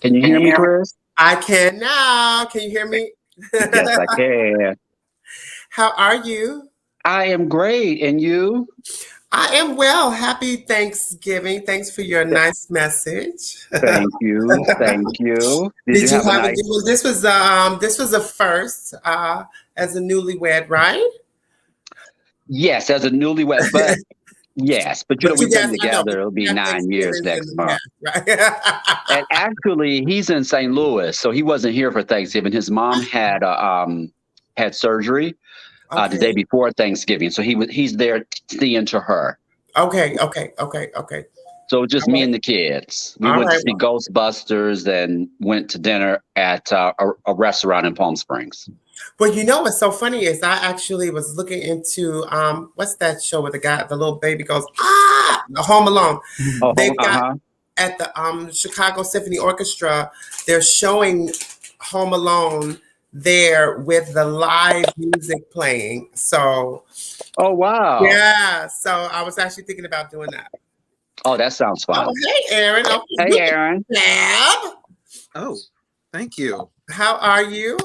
Can you hear me, Chris? I can now. Can you hear me? Yes, I can. How are you? I am great. And you? I am well. Happy Thanksgiving. Thanks for your nice message. Thank you. Thank you. Did you have a good one? This was a first as a newlywed, right? Yes, as a newlywed, but yes, but But we've been I know, together. It'll be 9 years Thanksgivings in next the month. past, right? And actually, he's in St. Louis, so he wasn't here for Thanksgiving. His mom had surgery the day before Thanksgiving, so he's there seeing to her. Okay. So just me and the kids. We went to see Ghostbusters and went to dinner at a restaurant in Palm Springs. Well, you know what's so funny is I actually was looking into what's that show where the little baby goes the Home Alone. They've got at the Chicago Symphony Orchestra, they're showing Home Alone there with the live music playing. So oh wow. Yeah. So I was actually thinking about doing that. Oh, that sounds fun. Oh, hey Aaron. Hey Aaron. Oh, thank you. How are you?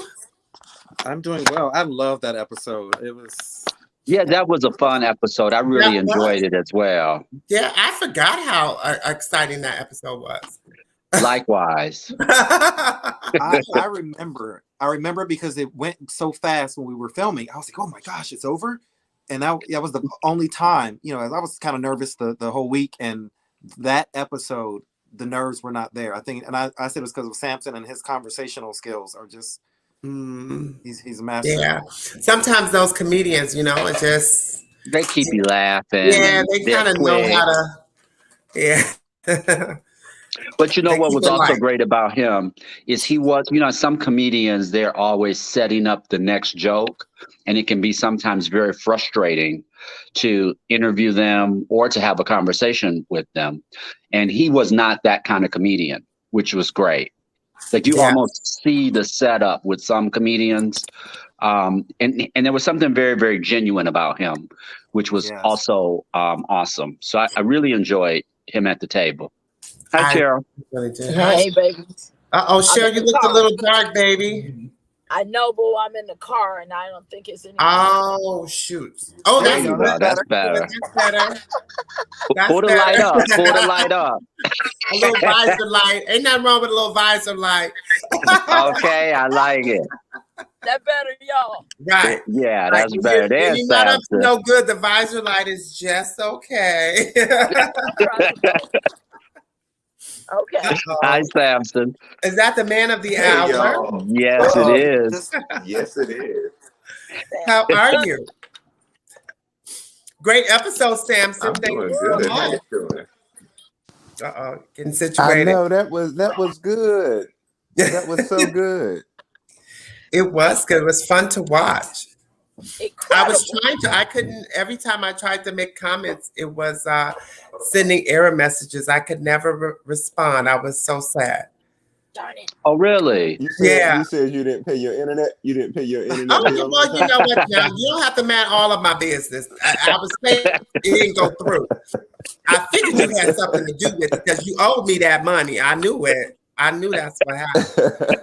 I'm doing well. I love that episode. It was that was a fun episode. I really enjoyed it as well. Yeah, I forgot how exciting that episode was. Likewise. I remember because it went so fast when we were filming. I was like, oh my gosh, it's over. And that was the only time, I was kind of nervous the whole week. And that episode, the nerves were not there. I think, and I said it was because of Sampson and his conversational skills are just, he's a master. Yeah. Sometimes those comedians, it just. They keep you laughing. Yeah, they kind of know how to. Yeah. But what was also great about him is he was, some comedians, they're always setting up the next joke. And it can be sometimes very frustrating to interview them or to have a conversation with them. And he was not that kind of comedian, which was great. Like you almost see the setup with some comedians. And there was something very, very genuine about him, which was also awesome. So I really enjoyed him at the table. Hi, Cheryl. Hey, baby. Cheryl, you look a little dark, baby. I know, but I'm in the car and I don't think it's any. Oh, shoot. Oh, that's better. That's better. That's Pull the light up. Pull the light up. A little visor light. Ain't nothing wrong with a little visor light. Okay, I like it. That better, y'all. Right. Yeah, that's better. There's you're not up to no good. The visor light is just okay. Okay. Hi, Sampson. Is that the man of the hour? Yes, it is. Yes, it is. How are you? Great episode, Sampson. I'm doing good. How you doing? Getting situated. I know that was good. That was so good. It was good. It was fun to watch. Incredible. I couldn't, every time I tried to make comments, it was sending error messages. I could never respond. I was so sad. Darn it. Oh, really? You said you didn't pay your internet? You didn't pay your internet? Well, you know what now? You don't have to man all of my business. I was saying it didn't go through. I figured you had something to do with it because you owed me that money. I knew it. I knew that's what happened.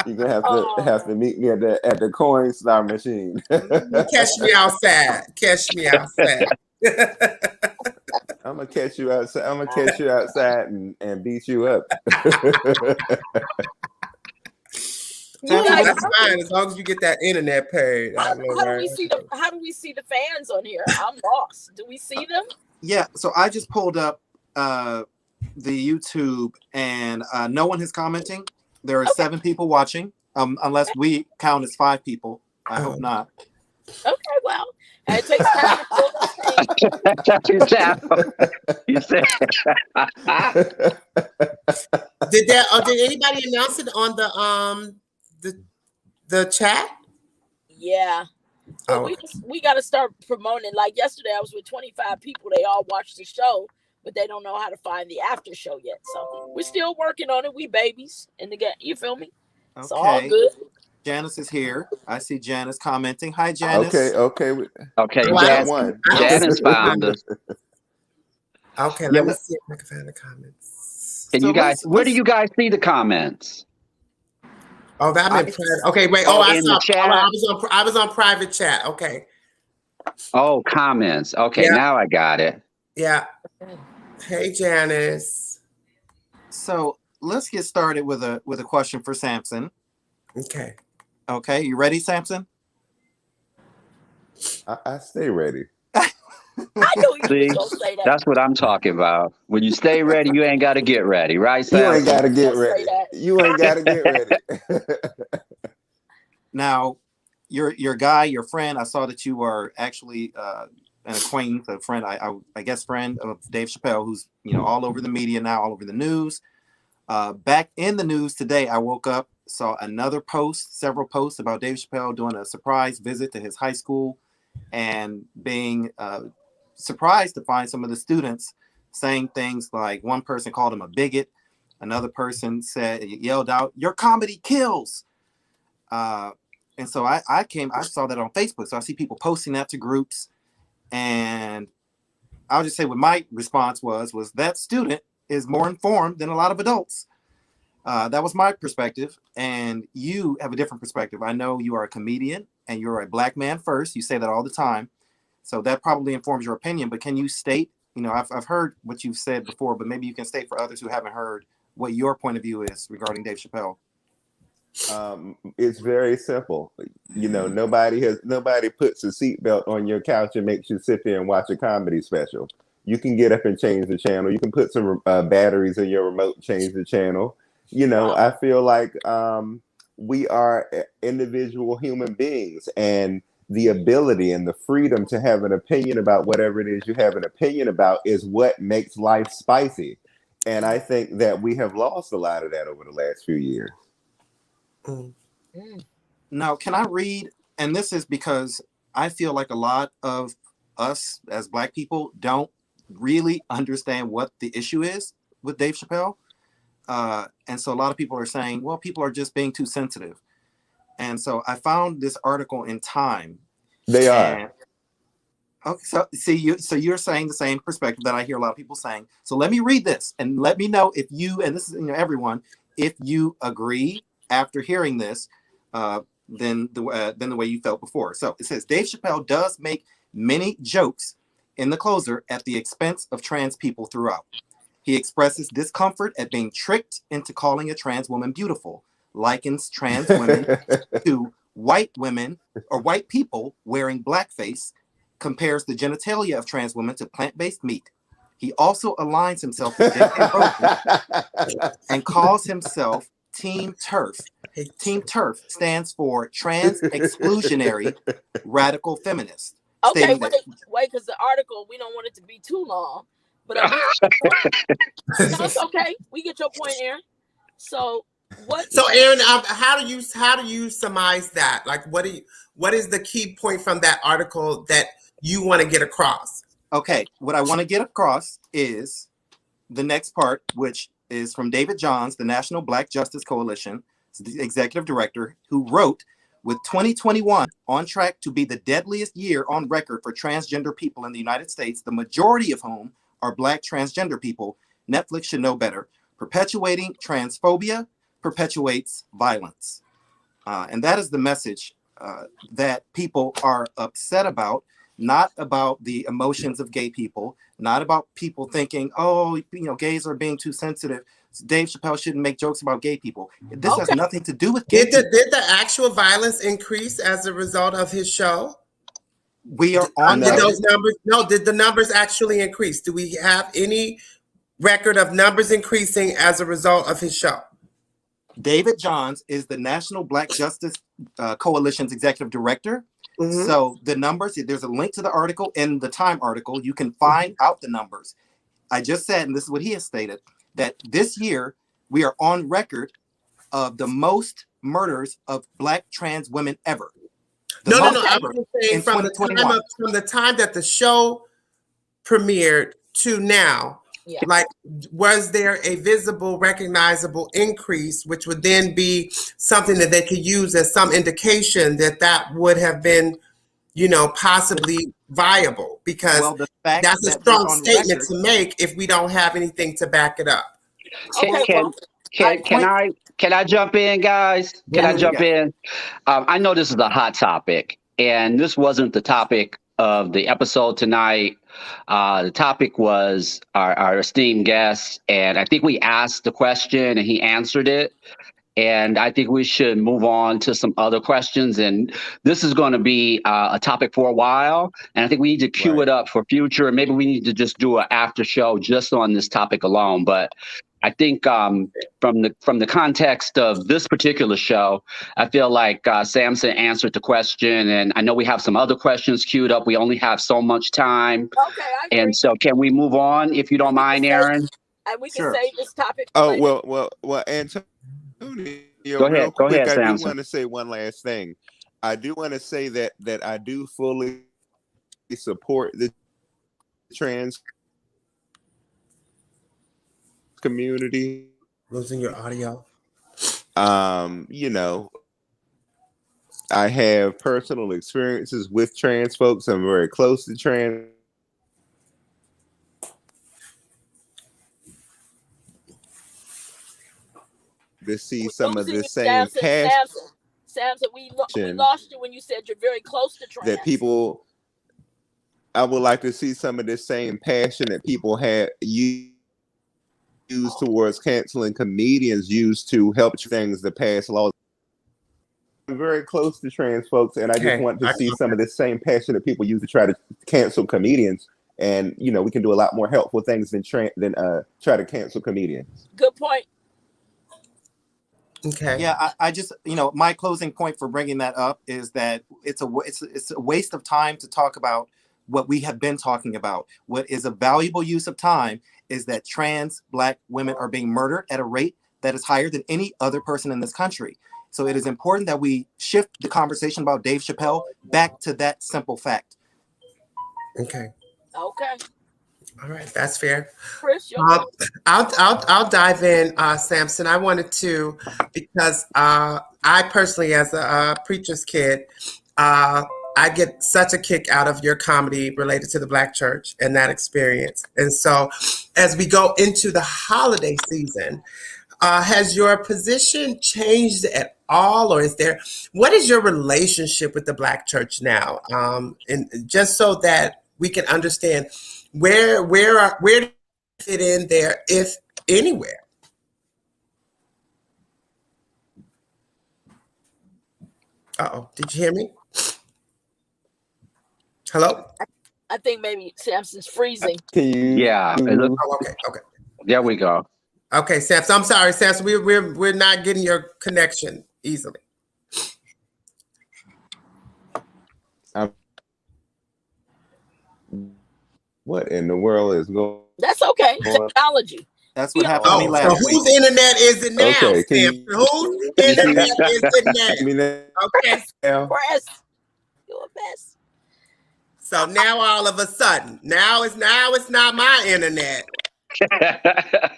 You're gonna have to meet me at the coin star machine. Catch me outside. Catch me outside. I'm gonna catch you outside. I'm gonna catch you outside and beat you up. That's fine as long as you get that internet paid. How do we see the fans on here? I'm lost. Do we see them? Yeah. So I just pulled up the YouTube and no one is commenting. There are 7 people watching, unless we count as 5 people. I hope not. Okay, well, it takes time to pull Did anybody announce it on the chat? Yeah. We got to start promoting. Like yesterday, I was with 25 people. They all watched the show, but they don't know how to find the after show yet. So we're still working on it. We babies in the game. You feel me? Okay. It's all good. Janice is here. I see Janice commenting. Hi, Janice. Okay. Janice found us. Okay, let me see if I can find the comments. Can you guys? Where do you guys see the comments? Oh, that meant private. Okay, wait. Oh, I in saw. the chat. I was on private chat. Okay. Oh, comments. Okay, Yeah. now I got it. Yeah. Hey, Janice. So let's get started with a question for Sampson. Okay. Okay, you ready, Sampson? I stay ready. I knew you See, was gonna say that. that's what I'm talking about. When you stay ready, you ain't got to get ready, right, Sam? You ain't got to get Don't say ready. that. You ain't got to get ready. Now, your guy, your friend, I saw that you are actually an acquaintance, a friend, I guess friend of Dave Chappelle, who's all over the media now, all over the news. Back in the news today, I woke up, saw another post, several posts about Dave Chappelle doing a surprise visit to his high school and being surprised to find some of the students saying things like, one person called him a bigot, another person yelled out, "Your comedy kills." And so I saw that on Facebook. So I see people posting that to groups, and I'll just say what my response was that student is more informed than a lot of adults. That was my perspective, and you have a different perspective. I know you are a comedian and you're a black man first. You say that all the time. So that probably informs your opinion, but can you state, I've heard what you've said before, but maybe you can state for others who haven't heard what your point of view is regarding Dave Chappelle. It's very simple. Nobody puts a seatbelt on your couch and makes you sit there and watch a comedy special. You can get up and change the channel. You can put some batteries in your remote, change the channel. I feel like we are individual human beings, and the ability and the freedom to have an opinion about whatever it is you have an opinion about is what makes life spicy. And I think that we have lost a lot of that over the last few years. Now, can I read? And this is because I feel like a lot of us as Black people don't really understand what the issue is with Dave Chappelle. And so a lot of people are saying, well, people are just being too sensitive. And so I found this article in Time. They are. Okay, so you're saying the same perspective that I hear a lot of people saying. So let me read this and let me know if you, and this is everyone, if you agree after hearing this, than the way you felt before. So it says Dave Chappelle does make many jokes in the closer at the expense of trans people throughout. He expresses discomfort at being tricked into calling a trans woman beautiful, likens trans women to white women or white people wearing blackface, compares the genitalia of trans women to plant-based meat. He also aligns himself with J.K. Rowling and calls himself Team TERF. Team TERF stands for Trans Exclusionary Radical Feminist. Okay, wait, because the article, we don't want it to be too long. But no, it's okay. We get your point, Aaron. So what? So Aaron, how do you surmise that? Like, what is the key point from that article that you want to get across? Okay, what I want to get across is the next part, which is from David Johns, the National Black Justice Coalition, the executive director, who wrote, with 2021 on track to be the deadliest year on record for transgender people in the United States, the majority of whom are Black transgender people, Netflix should know better. Perpetuating transphobia perpetuates violence. And that is the message that people are upset about, not about the emotions of gay people, not about people thinking, oh, gays are being too sensitive. Dave Chappelle shouldn't make jokes about gay people. This has nothing to do with gay people. Did the actual violence increase as a result of his show? We are on those numbers. No, did the numbers actually increase? Do we have any record of numbers increasing as a result of his show? David Johns is the National Black Justice Coalition's executive director. Mm-hmm. So the numbers, there's a link to the article in the Time article. You can find out the numbers. I just said, and this is what he has stated, that this year we are on record of the most murders of Black trans women ever. No. I was saying from the time that the show premiered to now, like, was there a visible, recognizable increase, which would then be something that they could use as some indication that would have been, possibly viable? Because that's a strong statement to make if we don't have anything to back it up. Okay, well, Can I jump in, guys? Can I jump in? I know this is a hot topic, and this wasn't the topic of the episode tonight. The topic was our esteemed guest, and I think we asked the question and he answered it. And I think we should move on to some other questions. And this is going to be a topic for a while. And I think we need to queue it up for future. And maybe we need to just do an after show just on this topic alone. But I think from the context of this particular show, I feel like Sampson answered the question. And I know we have some other questions queued up. We only have so much time. Okay, I agree. And so can we move on, if you don't mind, Aaron? And we can save this topic. Oh, well, Antonio, Go ahead, I Sampson. do want to say one last thing. I do want to say that I do fully support the trans community. Losing your audio. You know, I have personal experiences with trans folks. I'm very close to trans. To see some of the same passion. Samson, we lost you when you said you're very close to trans. That people, I would like to see some of the same passion that people have used towards canceling comedians used to help things to pass laws. I'm very close to trans folks, and I just want to see some of the same passion that people use to try to cancel comedians. And you know, we can do a lot more helpful things than try to cancel comedians. Good point. Okay. Yeah, I just, you know, my closing point for bringing that up is that it's a waste of time to talk about what we have been talking about. What is a valuable use of time is that trans Black women are being murdered at a rate that is higher than any other person in this country. So it is important that we shift the conversation about Dave Chappelle back to that simple fact. Okay. All right, that's fair. Chris, I'll dive in, Sampson. I wanted to, because I personally, as a preacher's kid, I get such a kick out of your comedy related to the Black church and that experience. And so as we go into the holiday season, has your position changed at all, or what is your relationship with the Black church now? And just so that we can understand where do you fit in there, if anywhere? Did you hear me? Hello? I think maybe Samson's freezing. Yeah. Okay. There we go. Okay, Sampson. I'm sorry, Sampson. We're not getting your connection easily. What in the world is going? That's okay. Technology. That's what happened to me last week. Whose internet is it now? Okay, whose internet is it now? Okay. Press. You're a mess. So now all of a sudden, now it's not my internet. I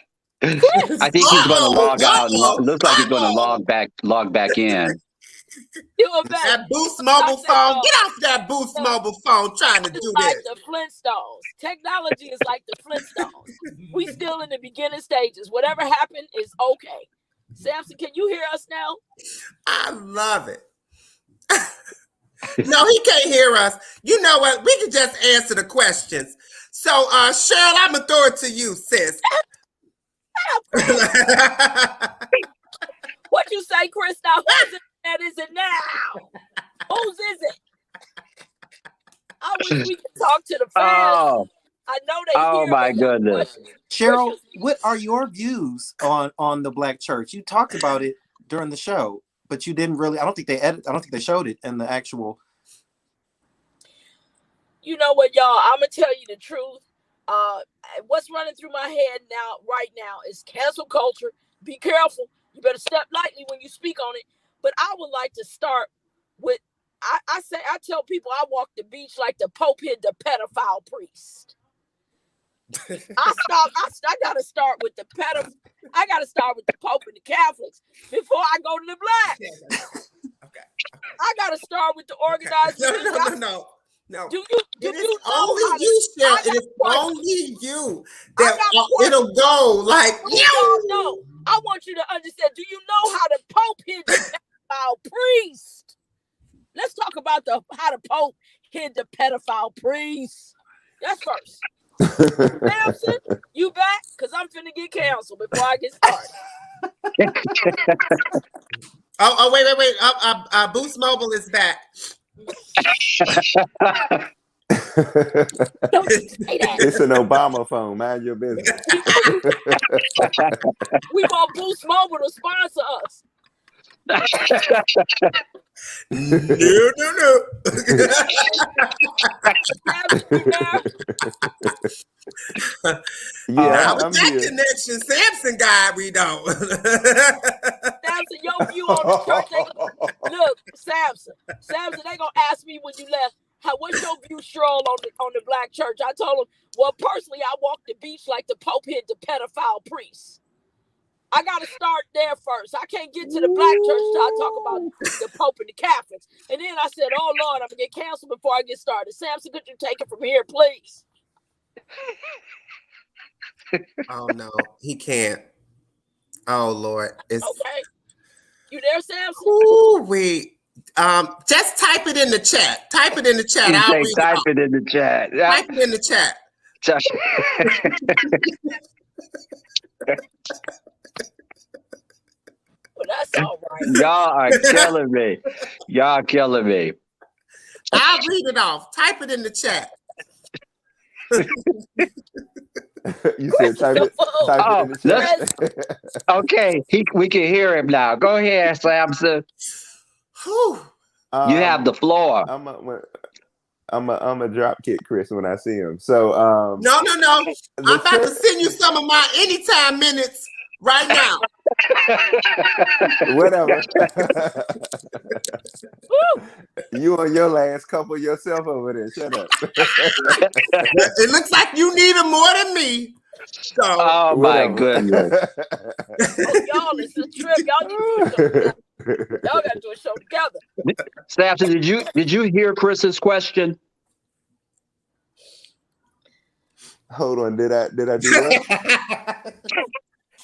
think he's going to log out. Looks like he's going to log back in. That Boost mobile phone. Get off that Boost mobile phone trying to do this. Like the Flintstones. Technology is like the Flintstones. We still in the beginning stages. Whatever happened is okay. Sampson, can you hear us now? I love it. No, he can't hear us. You know what? We can just answer the questions. So, Cheryl, I'm going to throw it to you, sis. What you say, Chris? Now, whose internet is it now? Whose is it? I wish we could talk to the fans. Oh. I know they hear. Oh, my goodness. Cheryl, what are your views on the Black church? You talked about it during the show, but you didn't really. I don't think they showed it in the actual. You know what, y'all? I'm gonna tell you the truth. What's running through my head right now is cancel culture. Be careful. You better step lightly when you speak on it. But I would like to start with. I tell people I walk the beach like the Pope hid the pedophile priest. I gotta start with the I gotta start with the Pope and the Catholics before I go to the Blacks. Okay. I gotta start with the organized. No. Do It is you know only how you, Cheryl. I It is got only you I that got it'll go like no. I want you to understand. Do you know how the Pope hid the pedophile priest? Let's talk about how the Pope hid the pedophile priest. That's first. Sampson, you back? Because I'm finna get canceled before I get started. wait. Boost Mobile is back. Don't you say that. It's an Obama phone. Mind your business. We want Boost Mobile to sponsor us. No. Yeah, with I'm that here. connection, Sampson guy, we don't. Samson, your view on the church. Look, Samson, they gonna ask me when you left. What's your view, Cheryl, on the black church? I told them, well, personally, I walked the beach like the Pope hid the pedophile priest. I got to start there first. I can't get to the black church till I talk about the Pope and the Catholics. And then I said, oh, Lord, I'm going to get canceled before I get started. Samson, could you take it from here, please? Oh, no, he can't. Oh, Lord. It's... Okay. You there, Samson? Ooh, wait. Just type it in the chat. Type it in the chat. I'll read type it in the chat. Type it in the chat. Well, that's all right. Y'all are killing me. Y'all killing me. I'll read it off. Type it in the chat. You said type it in the chat. Okay, we can hear him now. Go ahead, Sampson. You have the floor. I'm a drop kick Chris when I see him. So no. I'm about to send you some of my anytime minutes right now. Whatever. You on your last couple yourself over there. Shut up. It looks like you need it more than me. So, oh my goodness. Y'all, it's a trip. Y'all got to do a show together. Sampson, did you hear Chris's question? Hold on, did I do that?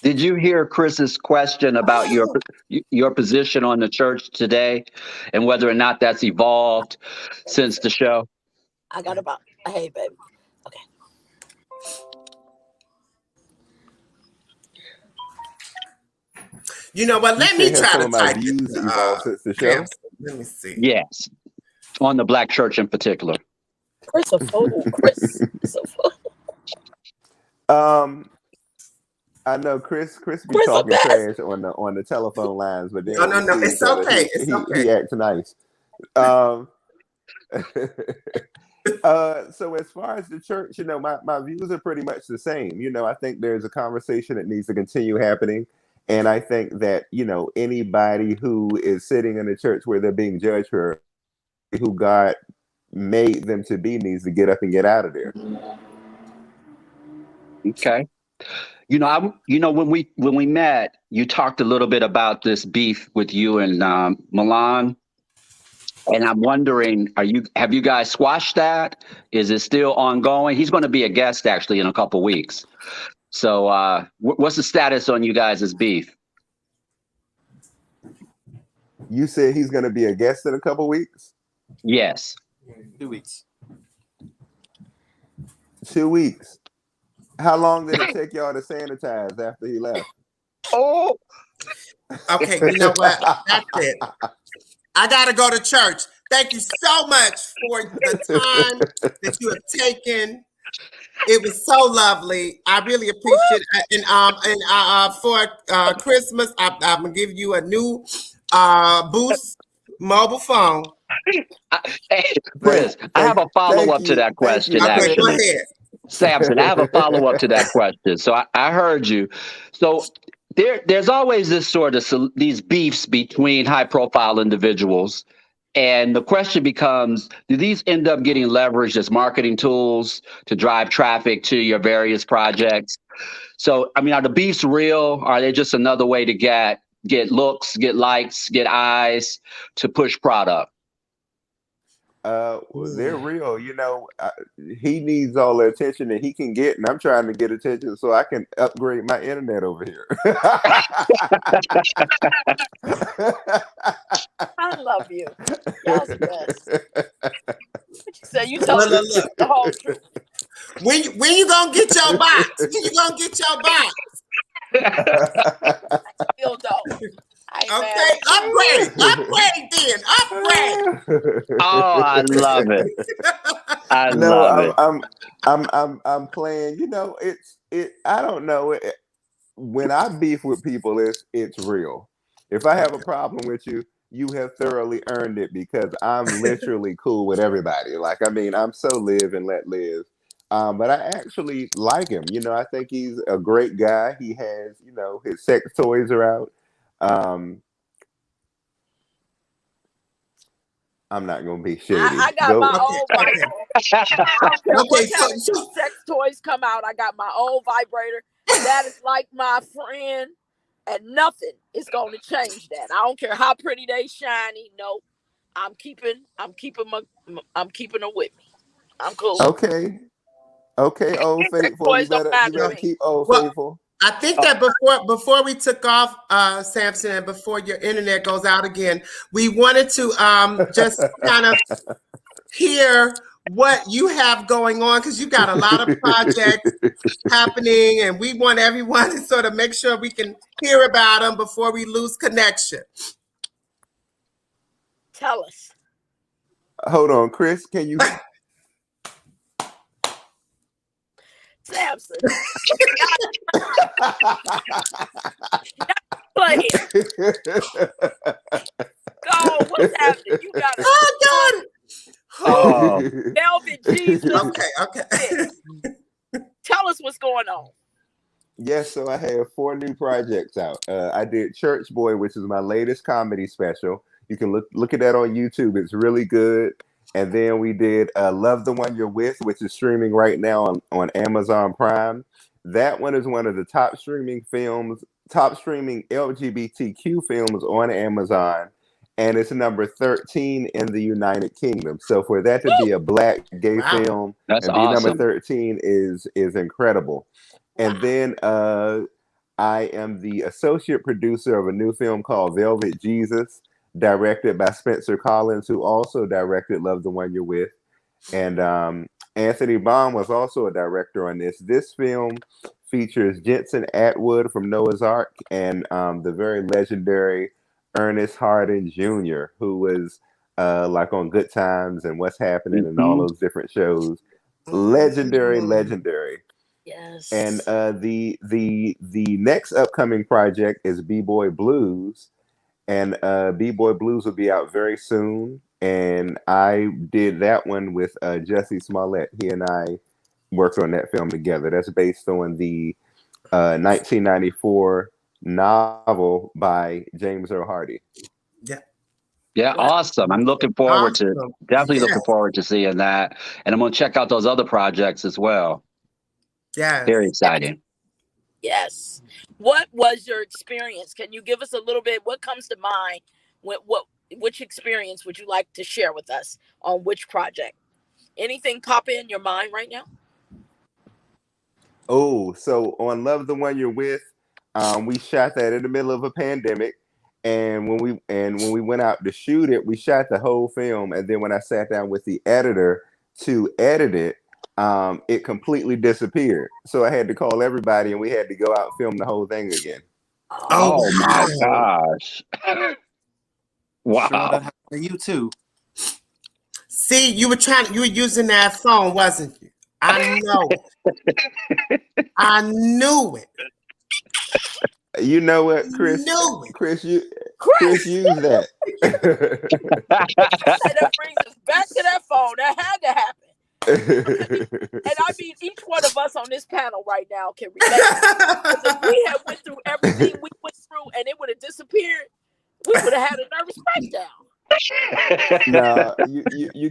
Did you hear Chris's question about your position on the church today and whether or not that's evolved since the show? I got about, hey, baby. Okay. You know what? Let me try to type views evolved since the show. Let me see. Yes, on the black church in particular. Chris a fool. Chris is a fool. I know Chris be talking trash on the telephone lines, but then no, it's okay. It's okay. He acts nice. So as far as the church, my views are pretty much the same. I think there's a conversation that needs to continue happening. And I think that, anybody who is sitting in a church where they're being judged for who God made them to be needs to get up and get out of there. Okay. When we met, you talked a little bit about this beef with you and Milan. And I'm wondering, have you guys squashed that? Is it still ongoing? He's going to be a guest actually in a couple weeks. So what's the status on you guys' beef? You said he's going to be a guest in a couple weeks? Yes. 2 weeks. 2 weeks. How long did it take y'all to sanitize after he left? Oh. Okay, you know what? That's it. I got to go to church. Thank you so much for the time that you have taken. It was so lovely. I really appreciate it. And for Christmas, I'm gonna give you a new Boost mobile phone. Hey, Chris, I have a follow-up to that question. Okay, go ahead. Sampson, I have a follow-up to that question. So I heard you. So there's always this sort of these beefs between high-profile individuals. And the question becomes, do these end up getting leveraged as marketing tools to drive traffic to your various projects? So, are the beefs real? Are they just another way to get looks, get likes, get eyes to push product? They're real. You know, he needs all the attention that he can get, and I'm trying to get attention so I can upgrade my internet over here. I love you. Y'all's the best. What you say? You tell me the whole truth. When you gonna get your box? When you gonna get your box? I still don't. Okay, upgrade then, upgrade. Oh, I love it. I love it. I'm playing. You know, I don't know. When I beef with people, it's real. If I have a problem with you, you have thoroughly earned it because I'm literally cool with everybody. Like, I mean, I'm so live and let live. But I actually like him. You know, I think he's a great guy. He has, you know, his sex toys are out. I'm not gonna be shady. I got my own vibrator. Okay, sex toys come out. I got my own vibrator. That is like my friend, and nothing is going to change that. I don't care how pretty they shiny. No, I'm keeping them with me. I'm cool. Okay, Old Faithful. You better keep Old Faithful. I think that before we took off, Sampson, and before your internet goes out again, we wanted to just kind of hear what you have going on, because you got a lot of projects happening, and we want everyone to sort of make sure we can hear about them before we lose connection. Tell us. Hold on, Chris, can you... Sampson. Play it. Go, what's happening? You got it. Oh, God. Velvet Jesus. Okay. Tell us what's going on. Yes, so I have 4 new projects out. I did Church Boy, which is my latest comedy special. You can look at that on YouTube. It's really good. And then we did Love the One You're With, which is streaming right now on Amazon Prime. That one is one of the top streaming LGBTQ films on Amazon. And it's number 13 in the United Kingdom. So for that to be a Black gay film and be number 13 is incredible. And then I am the associate producer of a new film called Velvet Jesus, directed by Spencer Collins, who also directed Love the One You're With. And Anthony Baum was also a director on this. This film features Jensen Atwood from Noah's Ark and the very legendary Ernest Hardin Jr., who was like on Good Times and What's Happening and all those different shows. Legendary. Yes. And the next upcoming project is B-Boy Blues. And B-Boy Blues will be out very soon. And I did that one with Jussie Smollett. He and I worked on that film together. That's based on the 1994 novel by James Earl Hardy. Yeah, awesome. I'm looking forward looking forward to seeing that. And I'm going to check out those other projects as well. Yeah. Very exciting. Yes. What was your experience? Can you give us a little bit? What comes to mind? Which experience would you like to share with us on which project? Anything pop in your mind right now? Oh, so on Love the One You're With, we shot that in the middle of a pandemic. And when we went out to shoot it, we shot the whole film. And then when I sat down with the editor to edit it, it completely disappeared. So I had to call everybody and we had to go out and film the whole thing again. Oh my gosh. Wow. Sure, you too. See, you were using that phone, wasn't you? I know. I knew it. You know what, Chris? Chris used that. That brings us back to that phone. That had to happen. And I mean, each one of us on this panel right now can relate. If we had went through everything we went through and it would have disappeared, we would have had a nervous breakdown. No, you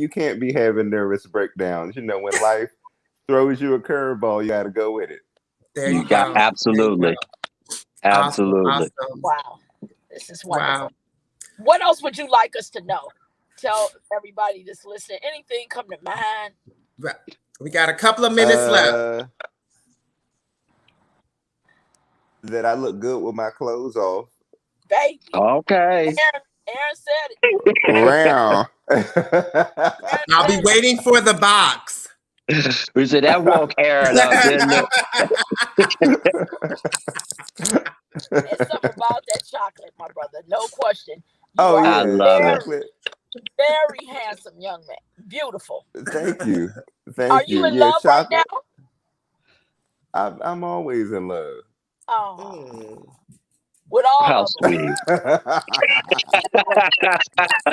can't be having nervous breakdowns. You know, when life throws you a curveball, you got to go with it. There you go. Absolutely. Absolutely. Awesome. Wow. This is wonderful. Wow. What else would you like us to know? tell everybody that's listening? Anything come to mind? Right. We got a couple of minutes left. That I look good with my clothes off. Baby. Okay. Aaron said it. Wow. I'll be waiting for the box. We said that woke Aaron up, didn't it? It's something about that chocolate, my brother. No question. Oh, yeah. I love chocolate. Very handsome young man. Beautiful. Thank you. Thank Are you. you in love right now? I'm always in love. Oh. With all How of them. sweet.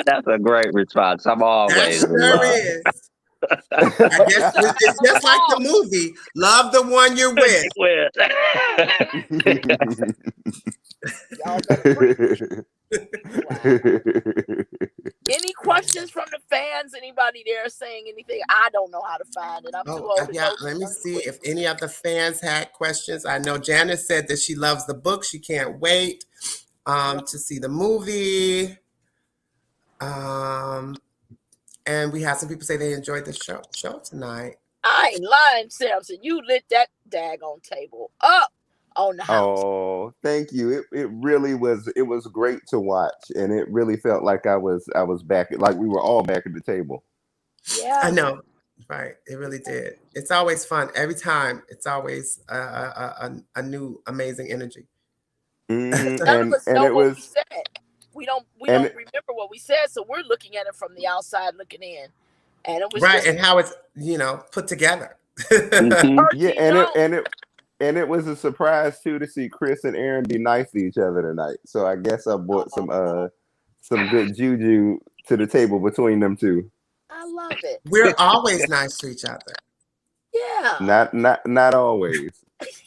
That's a great response. I'm always in love. Is. I guess it's just like the movie. Love the one you're with. Y'all better Any questions from the fans? Anybody there saying anything? I don't know how to find it. I'm too old. Yeah, let me see if any of the fans had questions. I know Janice said that she loves the book. She can't wait to see the movie. And we had some people say they enjoyed the show tonight. I ain't lying, Sampson. You lit that daggone table up on the house. Oh, thank you. It really was. It was great to watch, and it really felt like I was back, like we were all back at the table. Yeah, I know. Right, it really did. It's always fun. Every time, it's always a new amazing energy. Mm-hmm. None of us know what we said. We don't remember what we said, so we're looking at it from the outside, looking in, and it was right, and how it's put together. Mm-hmm. Yeah, and it was a surprise too to see Chris and Aaron be nice to each other tonight. So I guess I brought some good juju to the table between them two. I love it. We're always nice to each other. Yeah. Not always.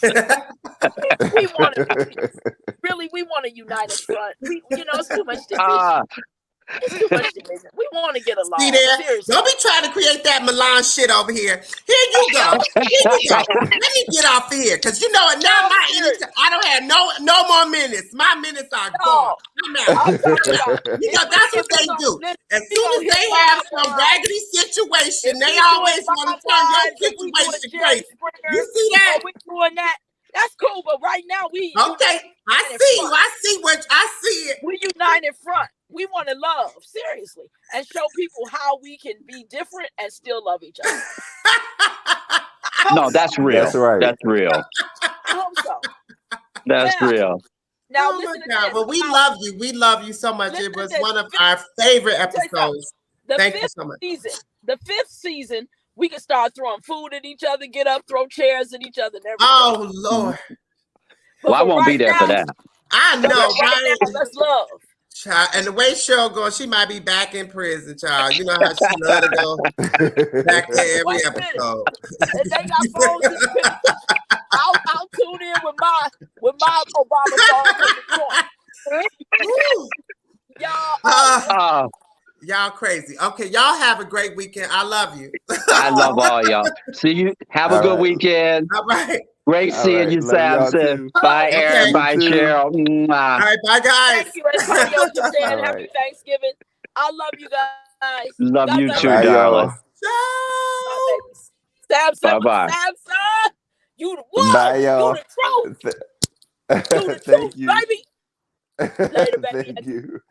we want to unite in front. It's too much division. It's too much division. We want to get along. See there? Seriously. Don't be trying to create that Milan shit over here. Here you go. Let me get off here, because now I don't have no more minutes. My minutes are gone. I'm out. That's what they do. As soon as they have some raggedy situation, they always want to turn your situation crazy. You see that? We're doing that. That's cool, but right now okay. I see it. We unite in front. We want to love, seriously, and show people how we can be different and still love each other. No, that's real. That's right. That's real. I hope so. That's real. Now, oh my God. Well, we love you. We love you so much. It was one of our favorite episodes. Thank you so much. The 5th season, we can start throwing food at each other, get up, throw chairs at each other, and everything. Oh, Lord. Well, I won't be there for that. I know, right? Now, let's love. Child, and the way Cheryl goes, she might be back in prison, child. You know how she love to go back there every episode. If they got phones in the picture, I'll tune in with my Obama song. Y'all crazy. Okay, y'all have a great weekend. I love you. I love all y'all. See you. Have a good weekend. All right. Great seeing you, Sampson. Bye, Aaron. Bye, Cheryl. All right, bye, guys. Thank you, Antonio, for saying happy Thanksgiving. I love you guys. Love God you bless too, Bye, darling. Sampson, bye-bye. Sampson, you the one. Bye, y'all. You the truth. You the Thank truth, you. baby. Later, baby. Thank you.